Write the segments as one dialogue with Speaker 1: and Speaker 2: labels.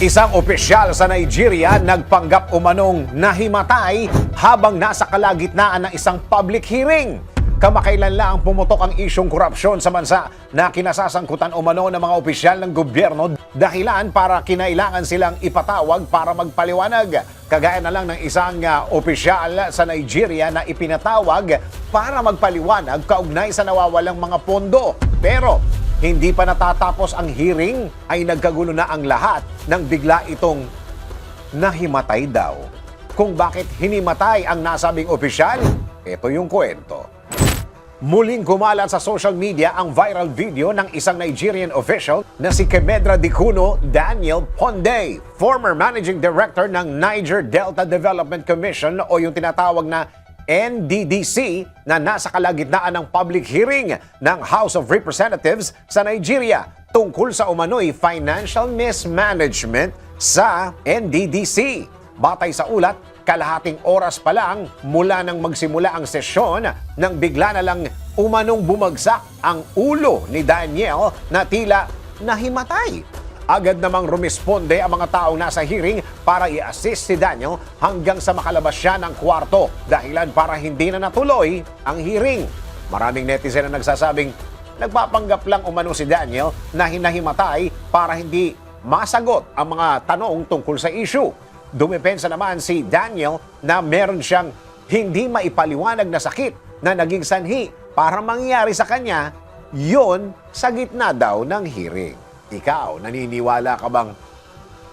Speaker 1: Isang opisyal sa Nigeria nagpanggap umanong nahimatay habang nasa kalagitnaan ng isang public hearing. Kamakailan lang pumutok ang isyong korupsyon sa bansa na kinasasangkutan umano ng mga opisyal ng gobyerno dahilan para kinailangan silang ipatawag para magpaliwanag. Kagaya na lang ng isang opisyal sa Nigeria na ipinatawag para magpaliwanag kaugnay sa nawawalang mga pondo. Pero hindi pa natatapos ang hearing ay nagkagulo na ang lahat nang bigla itong nahimatay daw. Kung bakit hinimatay ang nasabing opisyal, ito yung kwento. Muling kumalat sa social media ang viral video ng isang Nigerian official na si Kemedra Dikuno Daniel Ponde, former managing director ng Niger Delta Development Commission o yung tinatawag na NDDC na nasa kalagitnaan ng public hearing ng House of Representatives sa Nigeria tungkol sa umano'y financial mismanagement sa NDDC. Batay sa ulat, kalahating oras pa lang mula nang magsimula ang sesyon nang bigla na lang umanong bumagsak ang ulo ni Daniel na tila nahimatay. Agad namang rumisponde ang mga taong nasa hearing para i-assist si Daniel hanggang sa makalabas siya ng kwarto dahilan para hindi na natuloy ang hearing. Maraming netizen na nagsasabing nagpapanggap lang umano si Daniel na hinahimatay para hindi masagot ang mga tanong tungkol sa issue. Dumepensa naman si Daniel na meron siyang hindi maipaliwanag na sakit na naging sanhi para mangyari sa kanya yon sa gitna daw ng hearing. Ikaw, naniniwala ka bang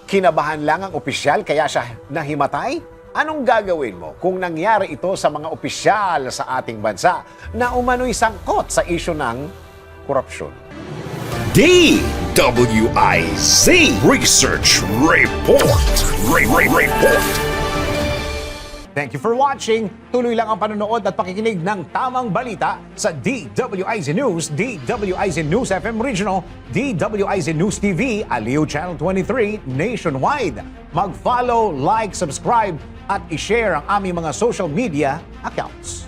Speaker 1: kinabahan lang ang opisyal kaya siya nahimatay? Anong gagawin mo kung nangyari ito sa mga opisyal sa ating bansa na umano'y sangkot sa isyu ng korupsyon?
Speaker 2: DWIZ Research Report. Report.
Speaker 1: Thank you for watching. Tuloy lang ang panonood at pakikinig ng tamang balita sa DWIZ News, DWIZ News FM Regional, DWIZ News TV, Aliw Channel 23, nationwide. Mag-follow, like, subscribe at i-share ang aming mga social media accounts.